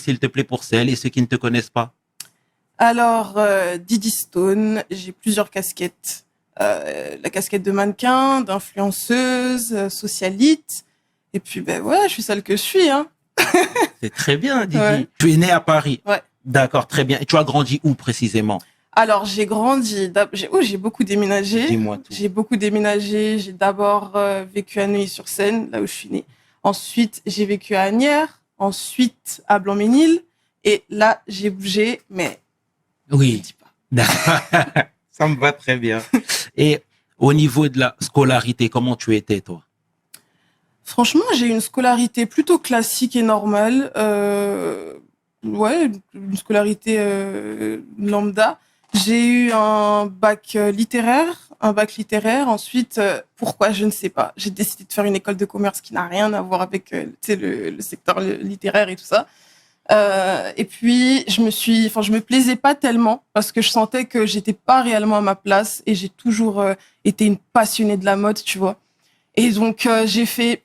s'il te plaît, pour celles et ceux qui ne te connaissent pas? Alors, Didi Stone, j'ai plusieurs casquettes. La casquette de mannequin, d'influenceuse, socialite. Et puis, ben ouais, je suis celle que je suis, hein. C'est très bien, Didi. Ouais. Tu es né à Paris. Ouais. D'accord, très bien. Et tu as grandi où précisément? Alors, j'ai grandi, j'ai beaucoup déménagé. Dis-moi tout. J'ai beaucoup déménagé. J'ai d'abord vécu à Neuilly-sur-Seine, là où je suis née. Ensuite, j'ai vécu à Asnières. Ensuite, à Blanc-Ménil. Et là, j'ai bougé, mais je Oui. dis pas. D'accord. Ça me va très bien. Et au niveau de la scolarité, comment tu étais, toi? Franchement, j'ai eu une scolarité plutôt classique et normale. Ouais, une scolarité lambda. J'ai eu un bac littéraire. Ensuite, pourquoi, je ne sais pas. J'ai décidé de faire une école de commerce qui n'a rien à voir avec tu sais, le secteur littéraire et tout ça. Et puis, je me plaisais pas tellement parce que je sentais que j'étais pas réellement à ma place et j'ai toujours été une passionnée de la mode, tu vois. Et donc, j'ai fait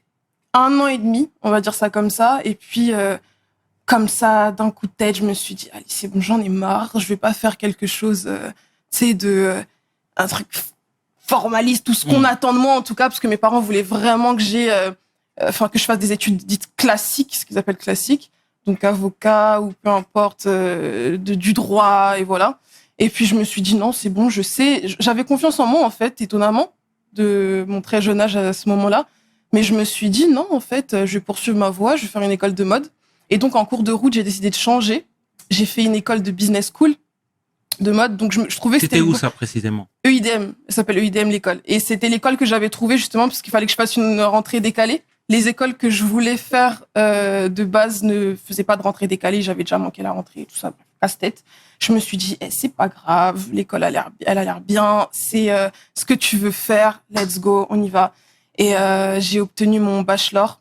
1 an et demi, on va dire ça comme ça. Et puis, comme ça, d'un coup de tête, je me suis dit, allez, c'est bon, j'en ai marre. Je vais pas faire quelque chose, tu sais, un truc formaliste, tout ce qu'on attend de moi, en tout cas, parce que mes parents voulaient vraiment que que je fasse des études dites classiques, ce qu'ils appellent classiques. Donc, avocat ou peu importe, du droit, et voilà. Et puis, je me suis dit, non, c'est bon, je sais. J'avais confiance en moi, en fait, étonnamment, de mon très jeune âge à ce moment-là. Mais je me suis dit, non, en fait, je vais poursuivre ma voie, je vais faire une école de mode. Et donc, en cours de route, j'ai décidé de changer. J'ai fait une école de business school de mode. Donc, je trouvais que C'était où ça précisément? EIDM. Ça s'appelle EIDM, l'école. Et c'était l'école que j'avais trouvée justement parce qu'il fallait que je fasse une rentrée décalée. Les écoles que je voulais faire de base ne faisaient pas de rentrée décalée. J'avais déjà manqué la rentrée et tout ça. Casse-tête. Je me suis dit, c'est pas grave. L'école elle a l'air bien. C'est ce que tu veux faire. Let's go. On y va. Et j'ai obtenu mon bachelor.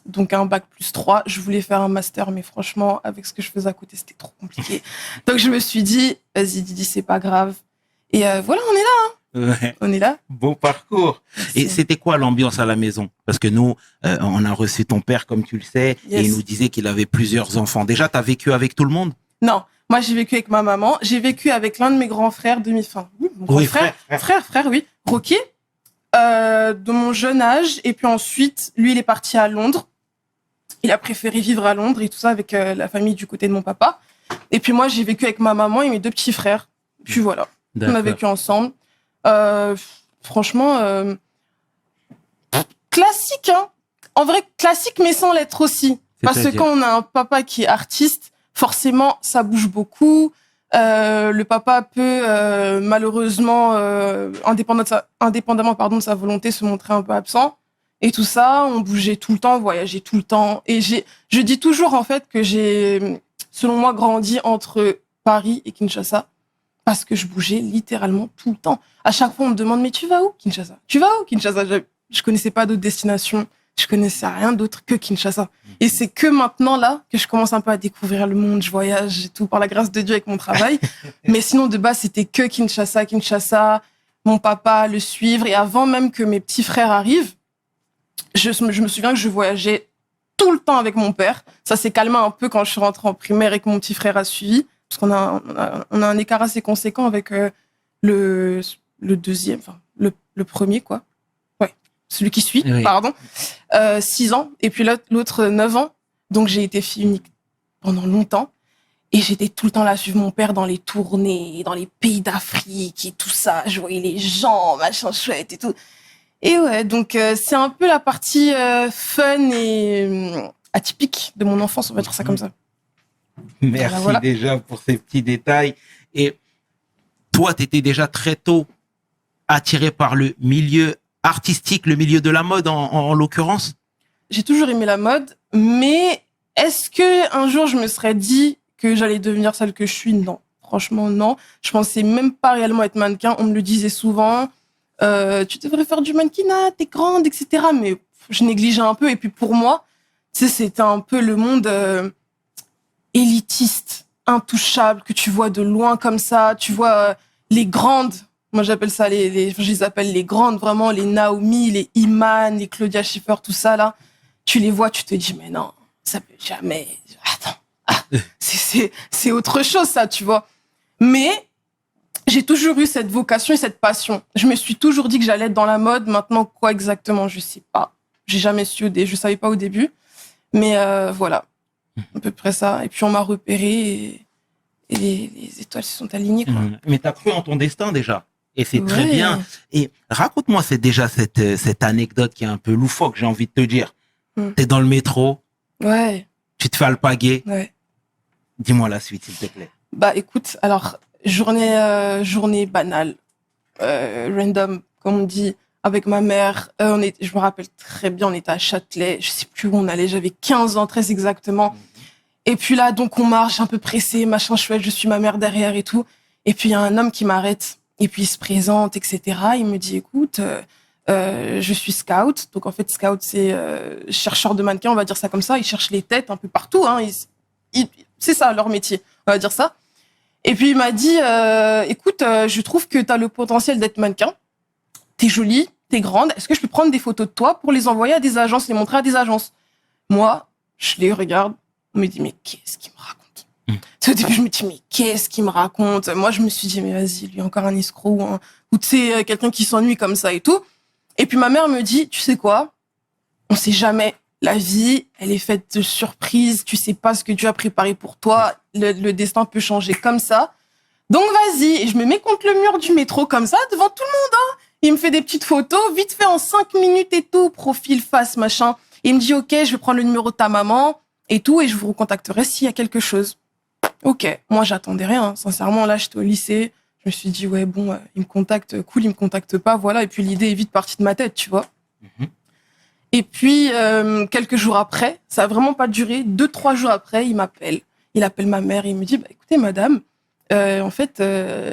Donc un bac +3. Je voulais faire un master, mais franchement, avec ce que je faisais à côté, c'était trop compliqué. Donc je me suis dit, vas-y Didi, c'est pas grave. Et voilà, on est là. Ouais. On est là. Beau parcours. Et c'était quoi l'ambiance à la maison? Parce que nous, on a reçu ton père, comme tu le sais, Yes. et il nous disait qu'il avait plusieurs enfants. Déjà, t'as vécu avec tout le monde? Non, moi j'ai vécu avec ma maman. J'ai vécu avec l'un de mes grands frères mon grand Oui, frère, oui, Rocky, de mon jeune âge. Et puis ensuite, lui, il est parti à Londres. Il a préféré vivre à Londres et tout ça avec la famille du côté de mon papa. Et puis moi, j'ai vécu avec ma maman et mes 2 petits frères. Puis voilà, on a vécu ensemble. Franchement, classique, hein. En vrai, classique, mais sans l'être aussi. Parce que quand on a un papa qui est artiste, forcément, ça bouge beaucoup. Le papa peut malheureusement, indépendamment de sa volonté, se montrer un peu absent. Et tout ça, on bougeait tout le temps, on voyageait tout le temps. Et je dis toujours en fait que j'ai, selon moi, grandi entre Paris et Kinshasa. Parce que je bougeais littéralement tout le temps. À chaque fois, on me demande, mais tu vas où, Kinshasa? Tu vas où, Kinshasa? Je connaissais pas d'autres destinations. Je connaissais rien d'autre que Kinshasa. Et c'est que maintenant, là, que je commence un peu à découvrir le monde. Je voyage et tout, par la grâce de Dieu, avec mon travail. Mais sinon, de base, c'était que Kinshasa, mon papa, le suivre. Et avant même que mes petits frères arrivent, je me souviens que je voyageais tout le temps avec mon père. Ça s'est calmé un peu quand je suis rentrée en primaire et que mon petit frère a suivi. Parce qu'on a un écart assez conséquent avec le deuxième, enfin, le premier, quoi. Ouais, celui qui suit, oui. Pardon. 6 ans, et puis l'autre 9 ans. Donc, j'ai été fille unique pendant longtemps. Et j'étais tout le temps là à suivre mon père dans les tournées, dans les pays d'Afrique et tout ça. Je voyais les gens, machin chouette et tout. Et ouais, donc c'est un peu la partie fun et atypique de mon enfance, on va dire ça comme ça. Merci voilà. déjà pour ces petits détails. Et toi, tu étais déjà très tôt attiré par le milieu artistique, le milieu de la mode en l'occurrence? J'ai toujours aimé la mode, mais est-ce que un jour je me serais dit que j'allais devenir celle que je suis? Non, franchement non. Je pensais même pas réellement être mannequin. On me le disait souvent. Tu devrais faire du mannequinat, t'es grande, etc. Mais je négligeais un peu. Et puis pour moi, tu sais, c'était un peu le monde élitiste, intouchable, que tu vois de loin comme ça. Tu vois les grandes. Moi, j'appelle ça je les appelle les grandes, vraiment, les Naomi, les Iman, les Claudia Schiffer, tout ça, là. Tu les vois, tu te dis, mais non, ça peut jamais. Attends. c'est autre chose, ça, tu vois. Mais j'ai toujours eu cette vocation et cette passion. Je me suis toujours dit que j'allais être dans la mode. Maintenant, quoi exactement, je sais pas. J'ai jamais su, je savais pas au début. Mais voilà, à peu près ça. Et puis, on m'a repéré et les étoiles se sont alignées, quoi. Mais t'as cru en ton destin déjà. Et c'est très bien. Et raconte-moi cette anecdote qui est un peu loufoque, j'ai envie de te dire. T'es dans le métro. Ouais. Tu te fais alpaguer. Ouais. Dis-moi la suite, s'il te plaît. Bah, écoute, alors, journée banale, random, comme on dit, avec ma mère. Je me rappelle très bien, on était à Châtelet. Je sais plus où on allait. J'avais 15 ans, très exactement. Et puis là, donc, on marche un peu pressé, machin chouette. Je suis ma mère derrière et tout. Et puis, il y a un homme qui m'arrête. Et puis, il se présente, etc. Il me dit, écoute, je suis scout. Donc, en fait, scout, c'est chercheur de mannequins, on va dire ça comme ça. Ils cherchent les têtes un peu partout. Hein. C'est ça, leur métier. On va dire ça. Et puis, il m'a dit, écoute, je trouve que tu as le potentiel d'être mannequin. T'es jolie, t'es grande. Est-ce que je peux prendre des photos de toi pour les envoyer à des agences, les montrer à des agences? Moi, je les regarde. On me dit, mais qu'est-ce qu'il me raconte? Au début, je me dis, mais qu'est-ce qu'il me raconte? Moi, je me suis dit, mais vas-y, lui, encore un escroc, ou tu sais, quelqu'un qui s'ennuie comme ça et tout. Et puis, ma mère me dit, tu sais quoi? On sait jamais. La vie, elle est faite de surprises. Tu sais pas ce que Dieu a préparé pour toi. Le destin peut changer comme ça. Donc, vas-y. Et je me mets contre le mur du métro comme ça, devant tout le monde, hein. Il me fait des petites photos, vite fait en 5 minutes et tout, profil, face, machin. Et il me dit, OK, je vais prendre le numéro de ta maman et tout, et je vous recontacterai s'il y a quelque chose. OK. Moi, j'attendais rien. Sincèrement, là, j'étais au lycée. Je me suis dit, ouais, bon, il me contacte, cool, il me contacte pas, voilà. Et puis, l'idée est vite partie de ma tête, tu vois. Et puis, quelques jours après, ça a vraiment pas duré, 2-3 jours après, il m'appelle. Il appelle ma mère et il me dit, bah, écoutez, madame, en fait,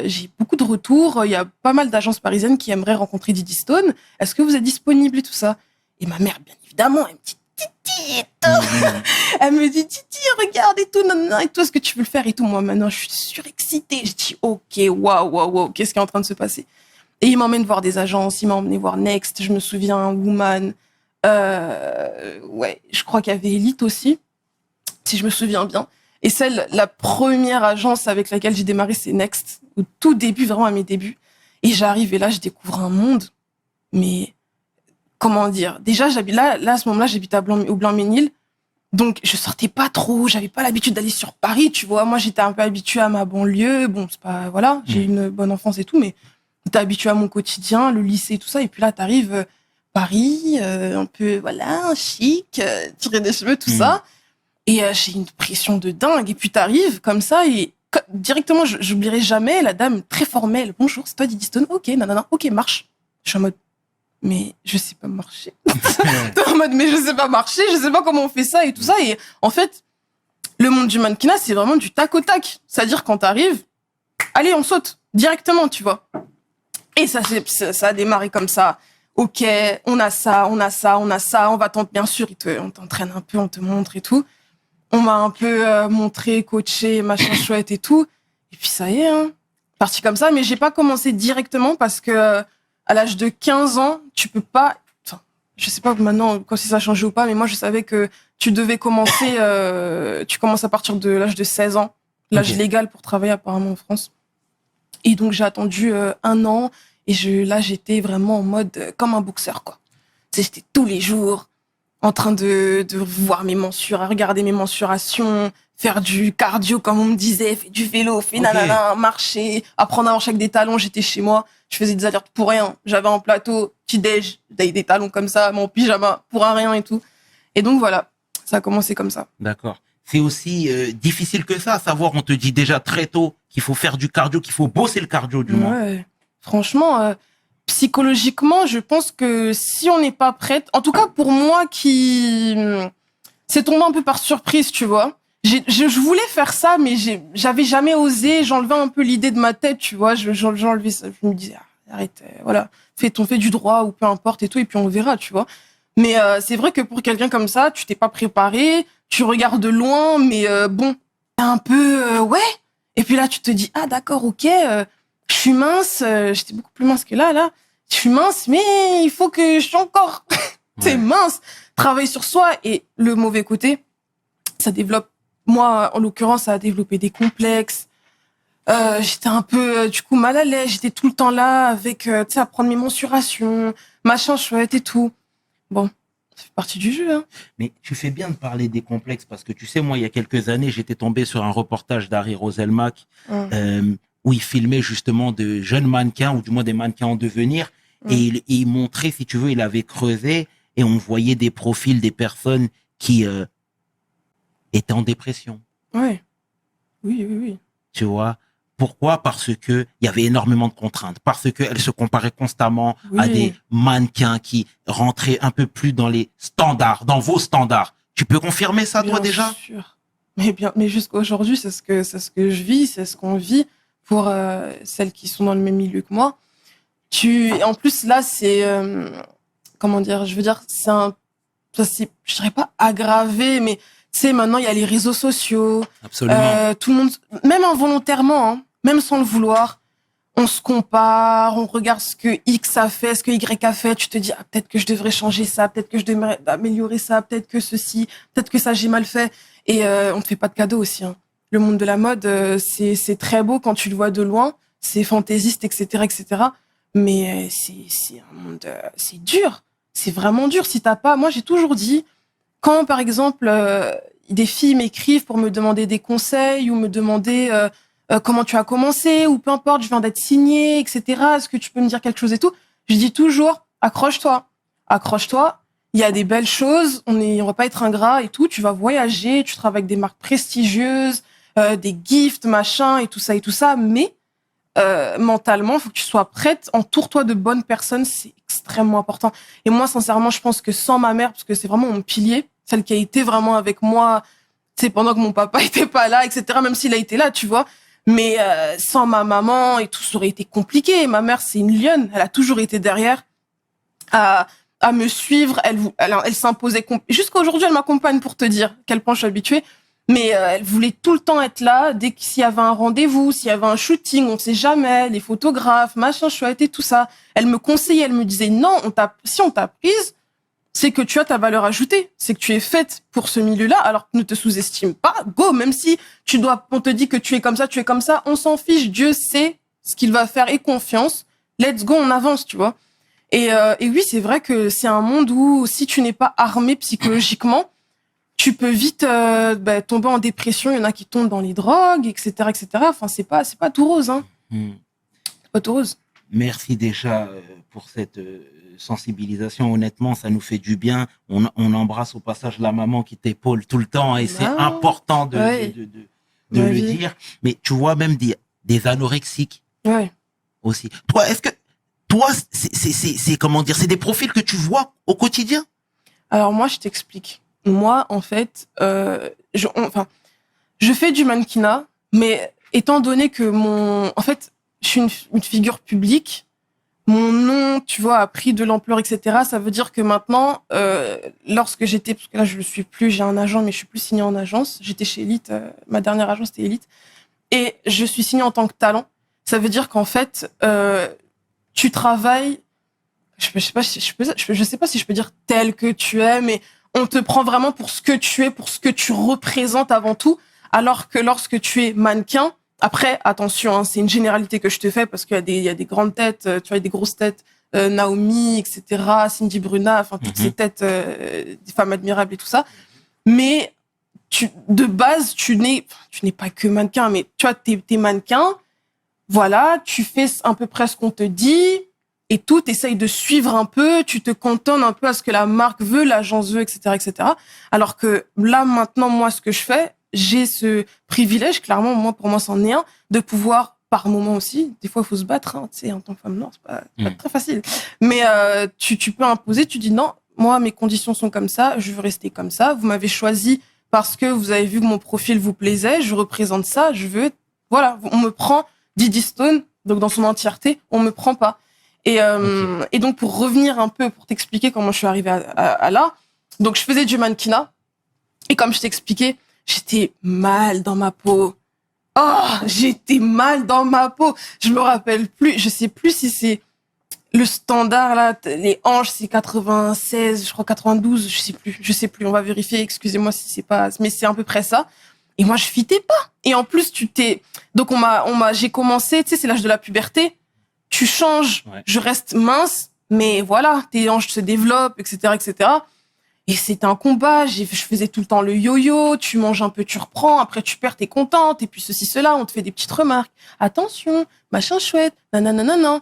j'ai beaucoup de retours. Il y a pas mal d'agences parisiennes qui aimeraient rencontrer Didi Stone. Est-ce que vous êtes disponible et tout ça? Et ma mère, bien évidemment, elle me dit, Titi et tout. Elle me dit, Titi, regarde et tout, non, et tout, est-ce que tu veux le faire et tout? Moi, maintenant, je suis surexcitée. Je dis, OK, waouh, qu'est-ce qui est en train de se passer? Et il m'emmène voir des agences, il m'a emmené voir Next, je me souviens, Woman. Ouais, je crois qu'il y avait Elite aussi, si je me souviens bien. Et la première agence avec laquelle j'ai démarré, c'est Next, au tout début, vraiment à mes débuts. Et j'arrive et là, je découvre un monde. Mais, comment dire? Déjà, là, à ce moment-là, j'habite au Blanc-Ménil. Donc, je sortais pas trop, j'avais pas l'habitude d'aller sur Paris, tu vois. Moi, j'étais un peu habituée à ma banlieue. Bon, c'est pas, voilà, j'ai eu une bonne enfance et tout, mais j'étais habituée à mon quotidien, le lycée, tout ça. Et puis là, t'arrives, Paris, un peu, voilà, chic, tirer des cheveux, tout ça. Et j'ai une pression de dingue. Et puis t'arrives comme ça et directement, j'oublierai jamais la dame très formelle. Bonjour, c'est toi Didi Stone? OK, nanana, OK, marche. Je suis en mode, mais je sais pas marcher. En mode, mais je sais pas marcher, je sais pas comment on fait ça et tout ça. Et en fait, le monde du mannequinat, c'est vraiment du tac au tac. C'est-à-dire quand t'arrives, allez, on saute directement, tu vois. Et ça a démarré comme ça. OK, on a ça, on va bien sûr, on t'entraîne un peu, on te montre et tout. On m'a un peu montré, coaché, machin chouette et tout. Et puis ça y est, hein. Parti comme ça, mais j'ai pas commencé directement parce que à l'âge de 15 ans, tu peux pas, enfin, je sais pas maintenant si ça a changé ou pas, mais moi je savais que tu devais commencer, tu commences à partir de l'âge de 16 ans, l'âge légal pour travailler apparemment en France. Et donc j'ai attendu 1 an et là j'étais vraiment en mode comme un boxeur, quoi. J'étais tous les jours en train de voir regarder mes mensurations, faire du cardio, comme on me disait, faire du vélo, nanana, marcher, apprendre à marcher avec des talons. J'étais chez moi, je faisais des alertes pour rien. J'avais un plateau, petit-déj, des talons comme ça, mon pyjama, pour un rien et tout. Et donc voilà, ça a commencé comme ça. D'accord. C'est aussi difficile que ça, à savoir, on te dit déjà très tôt qu'il faut faire du cardio, qu'il faut bosser le cardio, du moins. Ouais, franchement... psychologiquement, je pense que si on n'est pas prête, en tout cas pour moi c'est tombé un peu par surprise, tu vois. Je voulais faire ça, mais j'avais jamais osé. J'enlevais un peu l'idée de ma tête, tu vois. J'enlevais ça. Je me disais, arrête, voilà, fais du droit ou peu importe et tout, et puis on verra, tu vois. Mais c'est vrai que pour quelqu'un comme ça, tu t'es pas préparé, tu regardes de loin, mais bon, un peu, ouais. Et puis là, tu te dis, ah d'accord, ok. Je suis mince, j'étais beaucoup plus mince que là. Je suis mince, mais il faut que je sois encore. C'est mince. Travailler sur soi et le mauvais côté, ça développe moi, en l'occurrence, ça a développé des complexes. J'étais un peu, du coup, mal à l'aise. J'étais tout le temps là avec, tu sais, à prendre mes mensurations, machin chouette et tout. Bon, ça fait partie du jeu, hein. Mais tu fais bien de parler des complexes parce que tu sais, moi, il y a quelques années, j'étais tombé sur un reportage d'Harry Roselmack où il filmait justement de jeunes mannequins ou du moins des mannequins en devenir et il montrait, si tu veux, il avait creusé et on voyait des profils des personnes qui étaient en dépression. Ouais. Oui. Tu vois? Pourquoi? Parce que il y avait énormément de contraintes, parce qu'elle se comparait constamment à des mannequins qui rentraient un peu plus dans les standards, dans vos standards. Tu peux confirmer ça, Bien toi, déjà? sûr. Mais jusqu'à aujourd'hui, c'est ce que je vis, c'est ce qu'on vit pour celles qui sont dans le même milieu que moi. En plus là, c'est comment dire, je veux dire, ça c'est, je dirais pas aggravé, mais tu sais, maintenant il y a les réseaux sociaux. Absolument. Tout le monde, même involontairement, hein, même sans le vouloir, on se compare, on regarde ce que X a fait, ce que Y a fait. Tu te dis, ah, peut-être que je devrais changer ça, peut-être que je devrais améliorer ça, peut-être que ceci, peut-être que ça j'ai mal fait. Et on te fait pas de cadeaux aussi, hein. Le monde de la mode, c'est très beau quand tu le vois de loin, c'est fantaisiste, etc. Mais c'est un monde, c'est dur, c'est vraiment dur. Si t'as pas, moi j'ai toujours dit, quand par exemple des filles m'écrivent pour me demander des conseils ou me demander comment tu as commencé ou peu importe, je viens d'être signée, etc. Est-ce que tu peux me dire quelque chose et tout? Je dis toujours, accroche-toi. Il y a des belles choses, on va pas être ingrat et tout. Tu vas voyager, tu travailles avec des marques prestigieuses, des gifts, machin et tout ça. Mais mentalement, faut que tu sois prête. Entoure-toi de bonnes personnes, c'est extrêmement important. Et moi, sincèrement, je pense que sans ma mère, parce que c'est vraiment mon pilier, celle qui a été vraiment avec moi, c'est pendant que mon papa était pas là, etc. Même s'il a été là, tu vois. Mais sans ma maman et tout, ça aurait été compliqué. Ma mère, c'est une lionne. Elle a toujours été derrière à me suivre. Elle s'imposait. Jusqu'à aujourd'hui, elle m'accompagne pour te dire à quel point je suis habituée. Mais elle voulait tout le temps être là. Dès s'il y avait un rendez-vous, s'il y avait un shooting, on sait jamais, les photographes, machin, chouette et tout ça. Elle me conseillait, elle me disait non, si on t'a prise, c'est que tu as ta valeur ajoutée, c'est que tu es faite pour ce milieu-là, alors ne te sous-estime pas, go, même si on te dit que tu es comme ça, on s'en fiche, Dieu sait ce qu'il va faire et confiance, let's go, on avance, tu vois. Et oui, c'est vrai que c'est un monde où si tu n'es pas armé psychologiquement, tu peux vite tomber en dépression, il y en a qui tombent dans les drogues, etc. Enfin, c'est pas tout rose, hein. C'est pas tout rose. Merci déjà pour cette sensibilisation. Honnêtement, ça nous fait du bien. On embrasse au passage la maman qui t'épaule tout le temps et c'est important de le dire. Mais tu vois même des anorexiques aussi. Toi, c'est comment dire, c'est des profils que tu vois au quotidien? Alors moi, je t'explique. Moi, en fait, je fais du mannequinat, mais étant donné que en fait, je suis une figure publique, mon nom, tu vois, a pris de l'ampleur, etc. Ça veut dire que maintenant, lorsque j'étais, parce que là, je le suis plus, j'ai un agent, mais je suis plus signée en agence. J'étais chez Elite, ma dernière agence, c'était Elite. Et je suis signée en tant que talent. Ça veut dire qu'en fait, tu travailles, je sais pas si je peux dire tel que tu es, mais on te prend vraiment pour ce que tu es, pour ce que tu représentes avant tout. Alors que lorsque tu es mannequin, après, attention, hein, c'est une généralité que je te fais parce qu'il y a des grandes têtes, tu vois, des grosses têtes, Naomi, etc., Cindy Bruna, enfin, toutes ces têtes, des femmes admirables et tout ça. Mais, de base, tu n'es pas que mannequin, mais tu vois, t'es mannequin. Voilà, tu fais à peu près ce qu'on te dit et tout, t'essayes de suivre un peu, tu te cantonnes un peu à ce que la marque veut, l'agence veut, etc. Alors que là, maintenant, moi, ce que je fais, j'ai ce privilège, clairement, pour moi, c'en est un, de pouvoir, par moment aussi, des fois, il faut se battre, hein, tu sais, en tant que femme noire, c'est pas très facile. Mais tu peux imposer, tu dis non, moi, mes conditions sont comme ça, je veux rester comme ça, vous m'avez choisi parce que vous avez vu que mon profil vous plaisait, je représente ça, je veux... Voilà, on me prend Didi Stone, donc dans son entièreté, on me prend pas. Et donc, pour revenir un peu, pour t'expliquer comment je suis arrivée à là, donc je faisais du mannequinat, et comme je t'expliquais, j'étais mal dans ma peau. Oh, j'étais mal dans ma peau. Je me rappelle plus, je sais plus si c'est le standard, là, les hanches, c'est 96, je crois 92, je sais plus, on va vérifier, excusez-moi si c'est pas, mais c'est à peu près ça. Et moi, je fitais pas. Et en plus, donc j'ai commencé, tu sais, c'est l'âge de la puberté. Tu changes, je reste mince, mais voilà, tes hanches se développent, etc., etc. Et c'était un combat. Je faisais tout le temps le yo-yo. Tu manges un peu, tu reprends. Après, tu perds, t'es contente. Et puis ceci, cela, on te fait des petites remarques. Attention, machin chouette, nanana.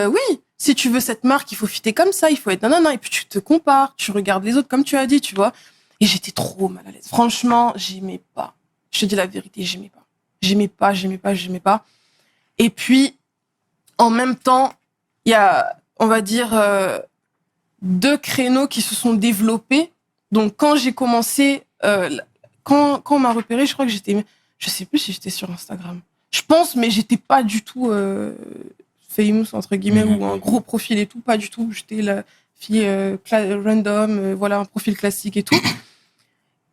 Oui, si tu veux cette marque, il faut fitter comme ça, il faut être nanana. Et puis tu te compares, tu regardes les autres comme tu as dit, tu vois. Et j'étais trop mal à l'aise. Franchement, j'aimais pas. Je te dis la vérité, j'aimais pas. Et puis, en même temps, il y a, on va dire, 2 créneaux qui se sont développés. Donc, quand j'ai commencé, quand on m'a repéré, je crois que je sais plus si j'étais sur Instagram. Je pense, mais j'étais pas du tout famous, entre guillemets, ou un gros profil et tout, pas du tout. J'étais la fille random, voilà, un profil classique et tout.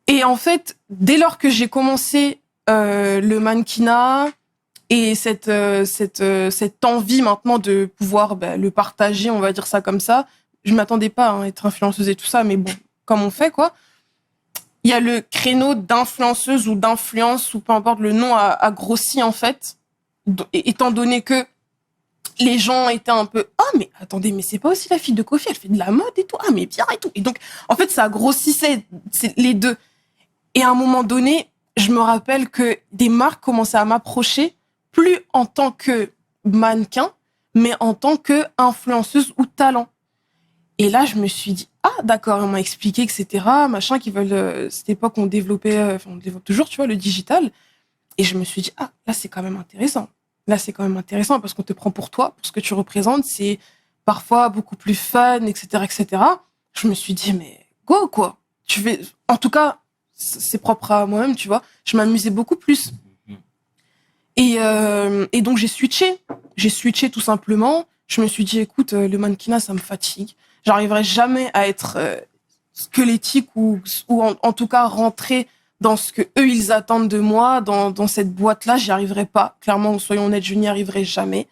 Et en fait, dès lors que j'ai commencé le mannequinat et cette envie maintenant de pouvoir le partager, on va dire ça comme ça, je m'attendais pas à être influenceuse et tout ça, mais bon, comme on fait, quoi. Il y a le créneau d'influenceuse ou d'influence, ou peu importe, le nom a grossi, en fait, étant donné que les gens étaient un peu « Ah, mais attendez, mais c'est pas aussi la fille de Kofi, elle fait de la mode et tout. Ah, mais bien et tout. » Et donc, en fait, ça grossissait les deux. Et à un moment donné, je me rappelle que des marques commençaient à m'approcher, plus en tant que mannequin, mais en tant que influenceuse ou talent. Et là, je me suis dit, ah, d'accord, on m'a expliqué, etc., machin, qu'ils veulent, cette époque, on développait, on développe toujours, tu vois, le digital. Et je me suis dit, ah, là, c'est quand même intéressant. Là, c'est quand même intéressant parce qu'on te prend pour toi, pour ce que tu représentes. C'est parfois beaucoup plus fun, etc., etc. Je me suis dit, mais go, quoi. En tout cas, c'est propre à moi-même, tu vois. Je m'amusais beaucoup plus. Et donc, j'ai switché. J'ai switché tout simplement. Je me suis dit, écoute, le mannequinat, ça me fatigue. J'arriverai jamais à être squelettique ou en tout cas rentrer dans ce que eux ils attendent de moi, dans cette boîte-là, j'y arriverai pas. Clairement, soyons honnêtes, je n'y arriverai jamais.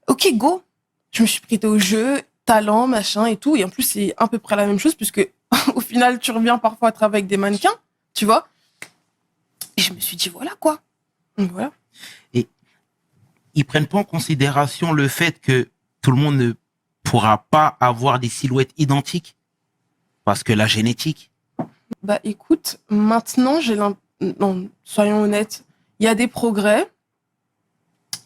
Ok, go. Je me suis prêtée au jeu, talent, machin et tout. Et en plus, c'est à peu près la même chose puisque au final, tu reviens parfois à travailler avec des mannequins, tu vois. Et je me suis dit, voilà quoi. Donc voilà. Et ils prennent pas en considération le fait que tout le monde ne pourra pas avoir des silhouettes identiques parce que la génétique. Bah écoute, maintenant non, soyons honnêtes, il y a des progrès.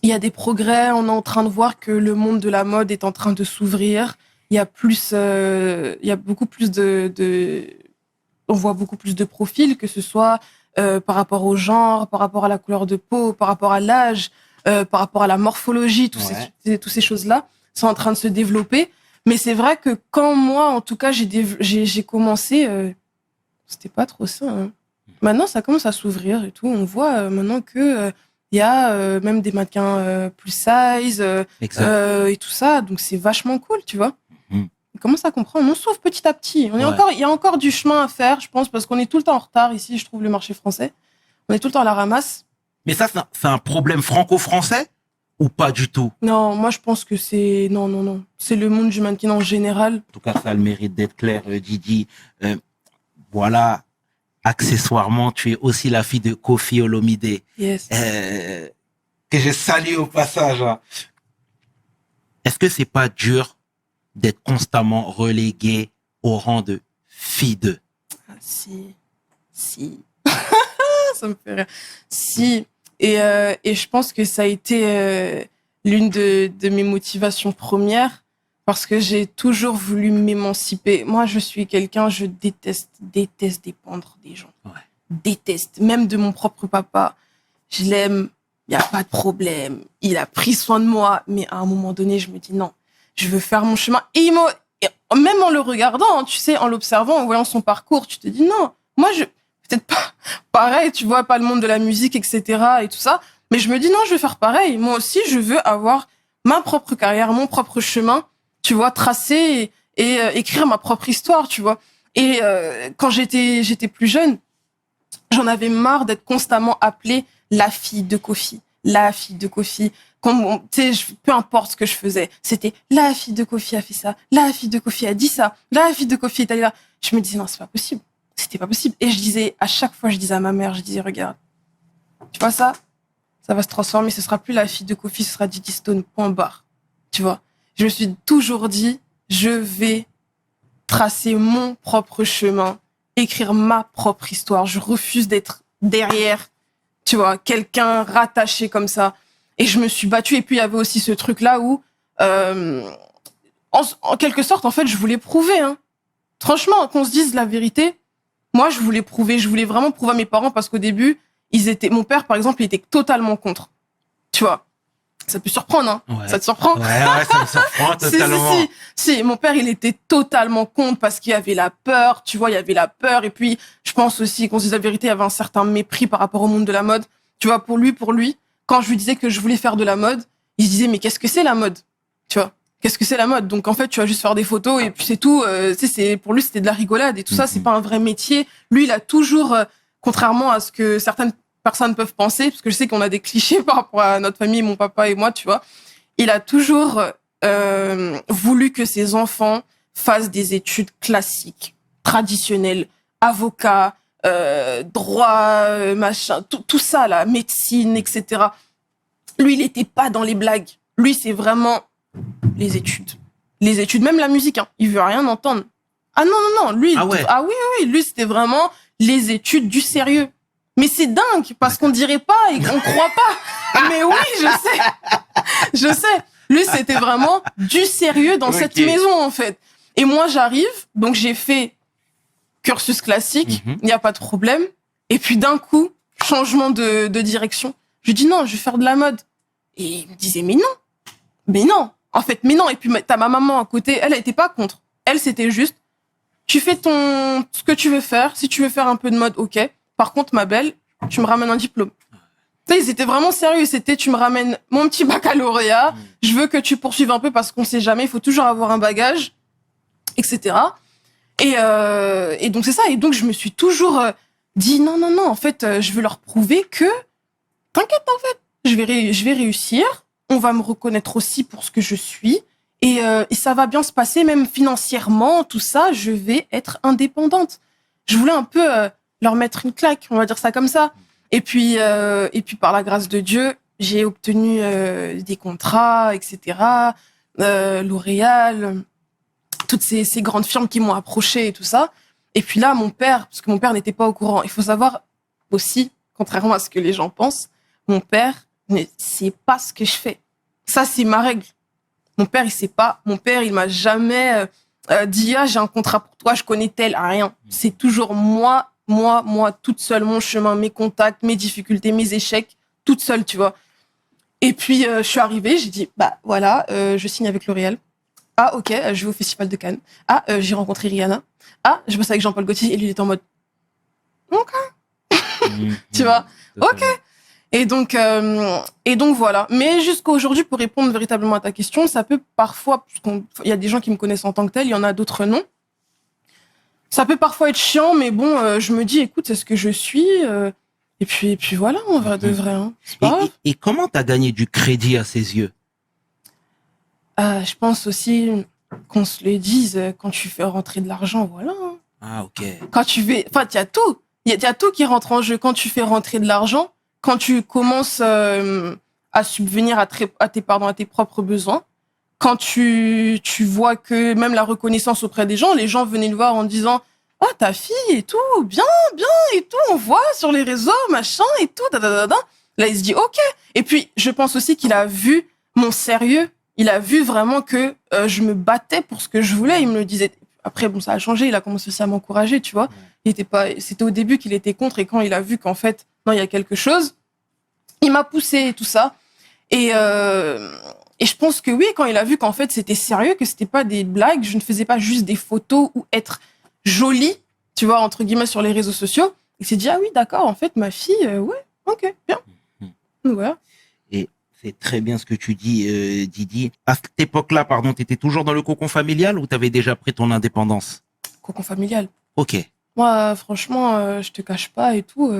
On est en train de voir que le monde de la mode est en train de s'ouvrir. Il y a beaucoup plus on voit beaucoup plus de profils, que ce soit par rapport au genre, par rapport à la couleur de peau, par rapport à l'âge, par rapport à la morphologie, toutes ces choses-là sont en train de se développer. Mais c'est vrai que quand moi, en tout cas, j'ai commencé, c'était pas trop ça. Hein. Maintenant, ça commence à s'ouvrir et tout. On voit maintenant que il y a même des mannequins plus size et tout ça. Donc c'est vachement cool, tu vois. On commence à comprendre. On s'ouvre petit à petit. Il y a encore du chemin à faire, je pense, parce qu'on est tout le temps en retard ici. Je trouve le marché français. On est tout le temps à la ramasse. Mais ça, c'est un problème franco-français ou pas du tout? Non, moi je pense que non. C'est le monde du mannequin en général. En tout cas, ça a le mérite d'être clair, Didi. Voilà, accessoirement, tu es aussi la fille de Kofi Olomide. Yes. Que je salue au passage. Est-ce que c'est pas dur d'être constamment reléguée au rang de fille de? Ah, si. Ça me fait rire. Si. Et je pense que ça a été l'une de mes motivations premières parce que j'ai toujours voulu m'émanciper. Moi, je suis quelqu'un, je déteste dépendre des gens. Ouais. Déteste. Même de mon propre papa. Je l'aime, il n'y a pas de problème. Il a pris soin de moi. Mais à un moment donné, je me dis non, je veux faire mon chemin. Et même en le regardant, tu sais, en l'observant, en voyant son parcours, tu te dis non, moi, peut-être pas pareil, tu vois, pas le monde de la musique, etc. et tout ça. Mais je me dis non, je vais faire pareil. Moi aussi, je veux avoir ma propre carrière, mon propre chemin, tu vois, tracé et écrire ma propre histoire, tu vois. Et quand j'étais plus jeune, j'en avais marre d'être constamment appelée la fille de Kofi. La fille de Kofi. Tu sais, peu importe ce que je faisais, c'était la fille de Kofi a fait ça, la fille de Kofi a dit ça, la fille de Kofi est allée là. Je me disais non, c'est pas possible. c'était pas possible. Et à chaque fois, je disais à ma mère, regarde, tu vois ça va se transformer, ce sera plus la fille de Kofi, ce sera Didi Stone, point barre. Tu vois. Je me suis toujours dit, je vais tracer mon propre chemin, écrire ma propre histoire. Je refuse d'être derrière, tu vois, quelqu'un rattaché comme ça. Et je me suis battue. Et puis, il y avait aussi ce truc-là où, en quelque sorte, en fait, je voulais prouver, hein. Franchement, qu'on se dise la vérité, moi, je voulais vraiment prouver à mes parents parce qu'au début, mon père, par exemple, il était totalement contre. Tu vois. Ça peut surprendre, hein. Ouais. Ça te surprend? Ouais, ça me surprend totalement. Si, mon père, il était totalement contre parce qu'il y avait la peur, tu vois, il y avait la peur. Et puis, je pense aussi, qu'on se dise la vérité, il y avait un certain mépris par rapport au monde de la mode. Tu vois, pour lui, quand je lui disais que je voulais faire de la mode, il se disait, mais qu'est-ce que c'est la mode? Tu vois, qu'est-ce que c'est la mode? Donc, en fait, tu vas juste faire des photos et puis c'est tout. Pour lui, c'était de la rigolade et tout ça, c'est pas un vrai métier. Lui, il a toujours, contrairement à ce que certaines personnes peuvent penser, parce que je sais qu'on a des clichés par rapport à notre famille, mon papa et moi, tu vois, il a toujours voulu que ses enfants fassent des études classiques, traditionnelles, avocat, droit, machin, tout ça là, médecine, etc. Lui, il était pas dans les blagues. Lui, c'est vraiment les études, même la musique. Hein. Il veut rien entendre. Ah non, lui, oui, lui, c'était vraiment les études, du sérieux. Mais c'est dingue parce qu'on dirait pas et qu'on croit pas. Mais oui, je sais. Lui, c'était vraiment du sérieux dans cette maison en fait. Et moi, j'arrive, donc j'ai fait cursus classique, il n'y a pas de problème. Et puis d'un coup, changement de direction. Je dis non, je vais faire de la mode. Et il me disait mais non. En fait, mais non. Et puis t'as ma maman à côté, elle était pas contre. Elle, c'était juste, tu fais ce que tu veux faire. Si tu veux faire un peu de mode, ok. Par contre, ma belle, tu me ramènes un diplôme. Tu sais, ils étaient vraiment sérieux. C'était, tu me ramènes mon petit baccalauréat. Je veux que tu poursuives un peu parce qu'on sait jamais. Il faut toujours avoir un bagage, etc. Et donc c'est ça. Et donc je me suis toujours dit non. En fait, je veux leur prouver que t'inquiète. En fait, je vais réussir. On va me reconnaître aussi pour ce que je suis. Et ça va bien se passer, même financièrement, tout ça. Je vais être indépendante. Je voulais un peu leur mettre une claque, on va dire ça comme ça. Et puis par la grâce de Dieu, j'ai obtenu des contrats, etc. L'Oréal, toutes ces grandes firmes qui m'ont approché et tout ça. Et puis là, parce que mon père n'était pas au courant. Il faut savoir aussi, contrairement à ce que les gens pensent, mon père ne sait pas ce que je fais. Ça, c'est ma règle. Mon père, il sait pas. Mon père, il m'a jamais dit j'ai un contrat pour toi, je connais tel, rien. C'est toujours moi, toute seule, mon chemin, mes contacts, mes difficultés, mes échecs, toute seule, tu vois. Et puis, je suis arrivée, j'ai dit, voilà, je signe avec L'Oréal. Ah, ok, je vais au Festival de Cannes. Ah, j'ai rencontré Rihanna. Ah, je bosse avec Jean-Paul Gaultier et lui, il est en mode, ok. Tu vois, ok. Et donc voilà. Mais jusqu'à aujourd'hui, pour répondre véritablement à ta question, ça peut parfois, il y a des gens qui me connaissent en tant que tel, il y en a d'autres non. Ça peut parfois être chiant, mais bon, je me dis, écoute, c'est ce que je suis. Et puis voilà, on va de vrai. Hein. Et comment t'as gagné du crédit à ses yeux? Je pense aussi qu'on se le dise, quand tu fais rentrer de l'argent, voilà. Hein. Ah, ok. Quand tu fais, enfin, il y a tout. Il y a tout qui rentre en jeu. Quand tu fais rentrer de l'argent, quand tu commences à subvenir à tes propres besoins, quand tu vois que même la reconnaissance auprès des gens, les gens venaient le voir en disant « Ah, ta fille et tout, bien, et tout, on voit sur les réseaux, machin, et tout, da. » Là, il se dit « Ok. » Et puis, je pense aussi qu'il a vu mon sérieux. Il a vu vraiment que je me battais pour ce que je voulais. Il me le disait. Après, bon, ça a changé. Il a commencé aussi à m'encourager, tu vois. C'était au début qu'il était contre, et quand il a vu qu'en fait, non, il y a quelque chose, il m'a poussé et tout ça. Et je pense que oui, quand il a vu qu'en fait c'était sérieux, que c'était pas des blagues, je ne faisais pas juste des photos ou être jolie, tu vois, entre guillemets, sur les réseaux sociaux, il s'est dit, ah oui, d'accord, en fait, ma fille, ouais, ok, bien. Voilà. Et c'est très bien ce que tu dis, Didi. À cette époque-là, pardon, t'étais toujours dans le cocon familial ou t'avais déjà pris ton indépendance? Cocon familial. Ok. Moi, franchement, je te cache pas et tout,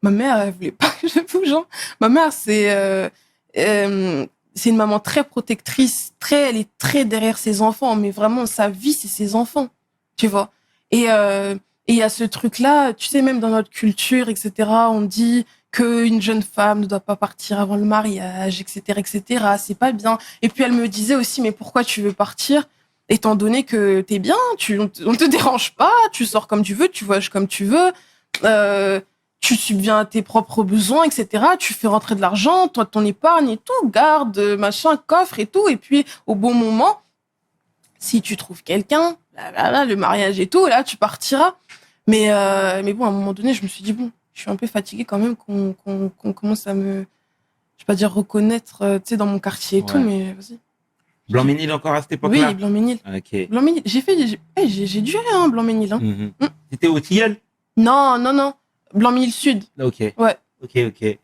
ma mère, elle voulait pas que je bouge, hein. Ma mère, c'est une maman très protectrice, elle est très derrière ses enfants, mais vraiment, sa vie, c'est ses enfants, tu vois. Et Et il y a ce truc-là, tu sais, même dans notre culture, etc., on dit qu'une jeune femme ne doit pas partir avant le mariage, etc., etc., c'est pas bien. Et puis elle me disait aussi, mais pourquoi tu veux partir? Étant donné que t'es bien, on te dérange pas, tu sors comme tu veux, tu voyages comme tu veux, tu subviens à tes propres besoins, etc., tu fais rentrer de l'argent, toi, ton épargne et tout, garde, machin, coffre et tout, et puis au bon moment, si tu trouves quelqu'un, là, le mariage et tout, là, tu partiras. Mais bon, à un moment donné, je me suis dit, bon, je suis un peu fatiguée quand même qu'on commence à me, je vais pas dire reconnaître, tu sais, dans mon quartier et tout, mais vas-y. Blanc-Ménil encore à cette époque-là? Oui, Blanc-Ménil. Ok. Blanc-Ménil. J'ai dû aller, hein, Blanc-Ménil, hein. C'était au Tilleul? Non. Blanc-Ménil Sud. Ok. Ouais. Ok.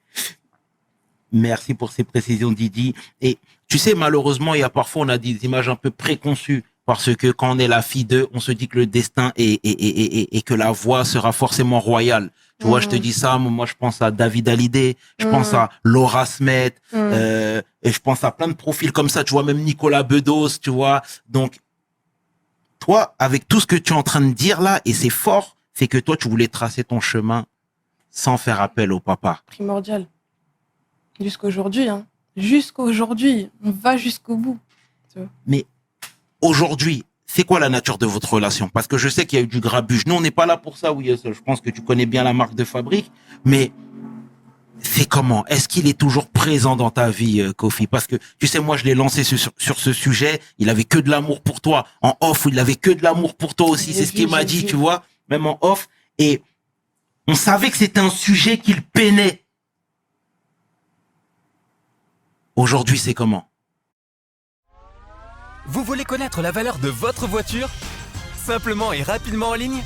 Merci pour ces précisions, Didi. Et tu sais, malheureusement, il y a parfois, on a des images un peu préconçues parce que quand on est la fille d'eux, on se dit que le destin et que la voie sera forcément royale. Tu vois, je te dis ça, moi je pense à David Hallyday, je pense à Laura Smet, et je pense à plein de profils comme ça, tu vois, même Nicolas Bedos, tu vois. Donc, toi, avec tout ce que tu es en train de dire là, et c'est fort, c'est que toi, tu voulais tracer ton chemin sans faire appel au papa. Primordial. Jusqu'aujourd'hui, hein. Jusqu'aujourd'hui. On va jusqu'au bout. Mais aujourd'hui, c'est quoi la nature de votre relation? Parce que je sais qu'il y a eu du grabuge. Nous, on n'est pas là pour ça, oui. Je pense que tu connais bien la marque de fabrique. Mais c'est comment? Est-ce qu'il est toujours présent dans ta vie, Kofi? Parce que, tu sais, moi, je l'ai lancé sur ce sujet. Il avait que de l'amour pour toi. En off, il avait que de l'amour pour toi aussi. C'est ce qu'il m'a dit, tu vois, même en off. Et on savait que c'était un sujet qu'il peinait. Aujourd'hui, c'est comment? Vous voulez connaître la valeur de votre voiture? Simplement et rapidement en ligne?